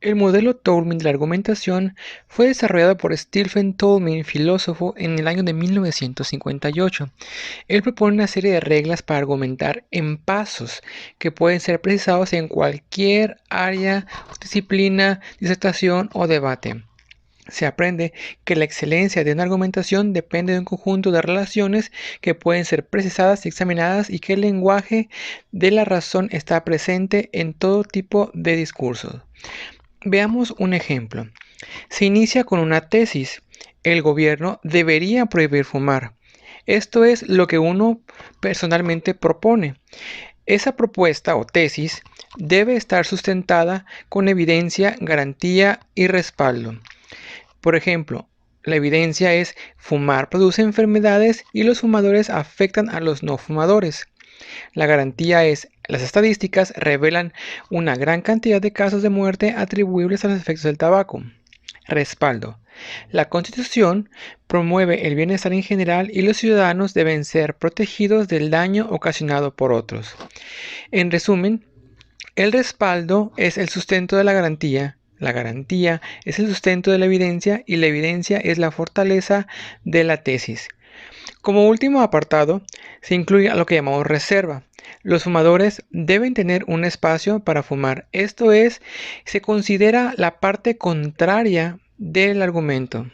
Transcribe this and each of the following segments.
El modelo Toulmin de la argumentación fue desarrollado por Stephen Toulmin, filósofo, en el año de 1958. Él propone una serie de reglas para argumentar en pasos que pueden ser precisados en cualquier área, disciplina, disertación o debate. Se aprende que la excelencia de una argumentación depende de un conjunto de relaciones que pueden ser precisadas y examinadas, y que el lenguaje de la razón está presente en todo tipo de discursos. Veamos un ejemplo. Se inicia con una tesis: el gobierno debería prohibir fumar. Esto es lo que uno personalmente propone. Esa propuesta o tesis debe estar sustentada con evidencia, garantía y respaldo. Por ejemplo, la evidencia es: fumar produce enfermedades y los fumadores afectan a los no fumadores. La garantía es: las estadísticas revelan una gran cantidad de casos de muerte atribuibles a los efectos del tabaco. Respaldo: la Constitución promueve el bienestar en general y los ciudadanos deben ser protegidos del daño ocasionado por otros. En resumen, el respaldo es el sustento de la garantía es el sustento de la evidencia, y la evidencia es la fortaleza de la tesis. Como último apartado, se incluye a lo que llamamos reserva. Los fumadores deben tener un espacio para fumar. Esto es, se considera la parte contraria del argumento.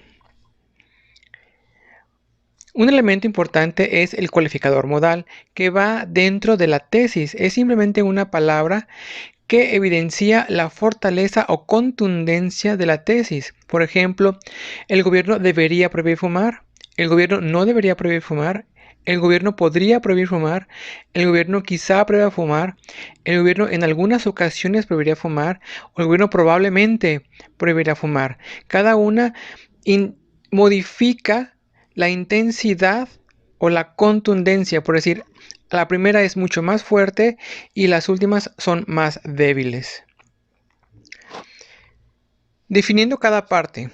Un elemento importante es el cualificador modal, que va dentro de la tesis. Es simplemente una palabra que evidencia la fortaleza o contundencia de la tesis. Por ejemplo, el gobierno debería prohibir fumar, el gobierno no debería prohibir fumar, el gobierno podría prohibir fumar, el gobierno quizá prohíba fumar, el gobierno en algunas ocasiones prohibiría fumar, o el gobierno probablemente prohibirá fumar. Cada una modifica la intensidad o la contundencia. Por decir, la primera es mucho más fuerte y las últimas son más débiles. Definiendo cada parte.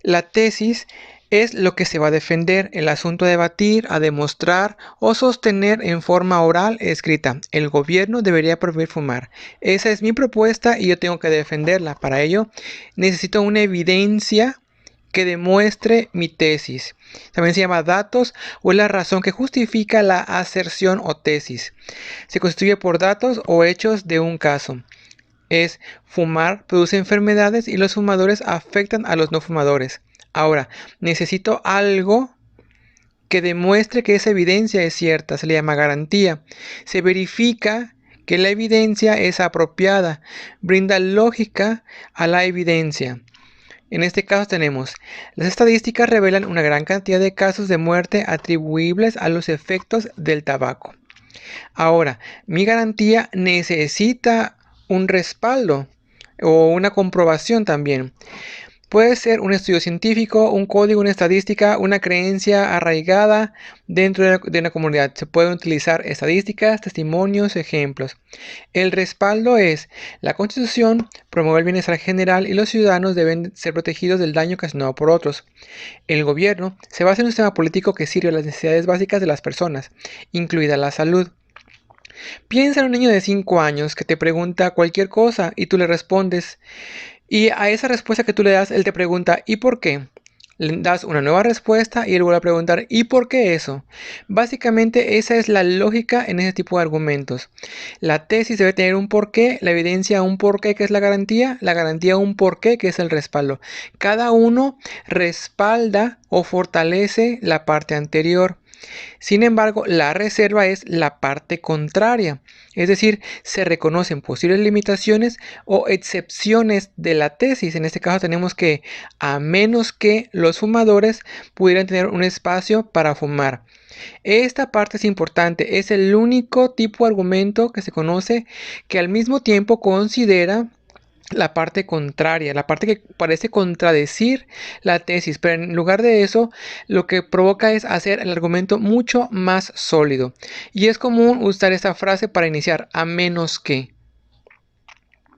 La tesis es lo que se va a defender, el asunto a debatir, a demostrar o sostener en forma oral escrita. El gobierno debería prohibir fumar. Esa es mi propuesta y yo tengo que defenderla. Para ello necesito una evidencia que demuestre mi tesis. También se llama datos, o es la razón que justifica la aserción o tesis. Se constituye por datos o hechos de un caso. Es: fumar produce enfermedades y los fumadores afectan a los no fumadores. Ahora, necesito algo que demuestre que esa evidencia es cierta. Se le llama garantía. Se verifica que la evidencia es apropiada, brinda lógica a la evidencia. En este caso tenemos: las estadísticas revelan una gran cantidad de casos de muerte atribuibles a los efectos del tabaco. Ahora, mi garantía necesita un respaldo o una comprobación también. Puede ser un estudio científico, un código, una estadística, una creencia arraigada dentro de una comunidad. Se pueden utilizar estadísticas, testimonios, ejemplos. El respaldo es: la Constitución promueve el bienestar general y los ciudadanos deben ser protegidos del daño ocasionado por otros. El gobierno se basa en un sistema político que sirve a las necesidades básicas de las personas, incluida la salud. Piensa en un niño de 5 años que te pregunta cualquier cosa y tú le respondes. Y a esa respuesta que tú le das, él te pregunta: ¿y por qué? Le das una nueva respuesta y él vuelve a preguntar: ¿y por qué eso? Básicamente esa es la lógica en ese tipo de argumentos. La tesis debe tener un porqué, la evidencia un porqué, que es la garantía un porqué, que es el respaldo. Cada uno respalda o fortalece la parte anterior. Sin embargo, la reserva es la parte contraria, es decir, se reconocen posibles limitaciones o excepciones de la tesis. En este caso tenemos que, a menos que los fumadores pudieran tener un espacio para fumar. Esta parte es importante, es el único tipo de argumento que se conoce que al mismo tiempo considera la parte contraria, la parte que parece contradecir la tesis, pero en lugar de eso, lo que provoca es hacer el argumento mucho más sólido. Y es común usar esta frase para iniciar: a menos que.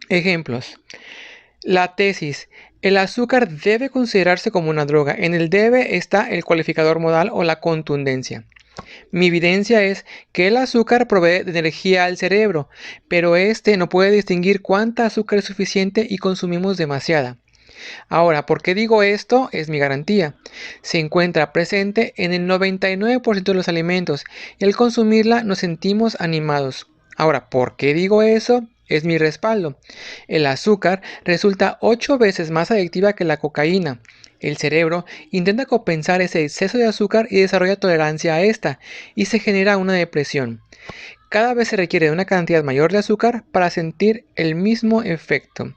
Ejemplos. La tesis: el azúcar debe considerarse como una droga. En el debe está el cualificador modal o la contundencia. Mi evidencia es que el azúcar provee de energía al cerebro, pero este no puede distinguir cuánta azúcar es suficiente y consumimos demasiada. Ahora, ¿por qué digo esto? Es mi garantía. Se encuentra presente en el 99% de los alimentos y al consumirla nos sentimos animados. Ahora, ¿por qué digo eso? Es mi respaldo. El azúcar resulta 8 veces más adictiva que la cocaína. El cerebro intenta compensar ese exceso de azúcar y desarrolla tolerancia a esta, y se genera una depresión. Cada vez se requiere una cantidad mayor de azúcar para sentir el mismo efecto.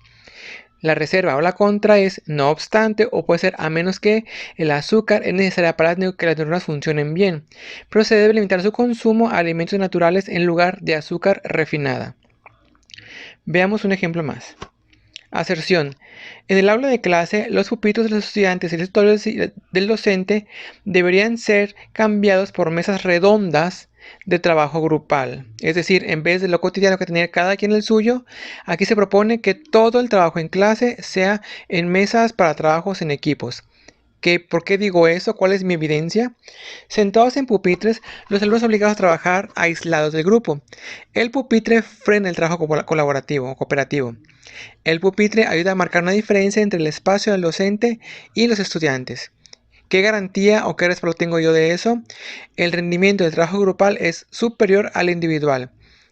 La reserva o la contra es no obstante o puede ser a menos que el azúcar es necesaria para que las neuronas funcionen bien, pero se debe limitar su consumo a alimentos naturales en lugar de azúcar refinada. Veamos un ejemplo más. Aserción. En el aula de clase, los pupitres de los estudiantes y el escritorio del docente deberían ser cambiados por mesas redondas de trabajo grupal. Es decir, en vez de lo cotidiano que tenía cada quien el suyo, aquí se propone que todo el trabajo en clase sea en mesas para trabajos en equipos. ¿Por qué digo eso? ¿Cuál es mi evidencia? Sentados en pupitres, los alumnos obligados a trabajar aislados del grupo. El pupitre frena el trabajo colaborativo o cooperativo. El pupitre ayuda a marcar una diferencia entre el espacio del docente y los estudiantes. ¿Qué garantía o qué respaldo tengo yo de eso? El rendimiento del trabajo grupal es superior al individual.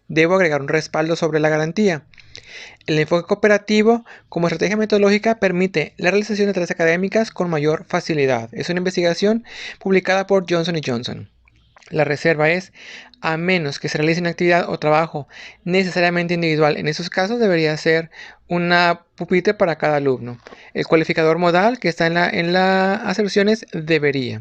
Debo agregar un respaldo sobre la garantía. El enfoque cooperativo como estrategia metodológica permite la realización de tareas académicas con mayor facilidad. Es una investigación publicada por Johnson & Johnson. La reserva es a menos que se realice una actividad o trabajo necesariamente individual. En esos casos debería ser una pupitre para cada alumno. El cualificador modal que está en la aserción es debería.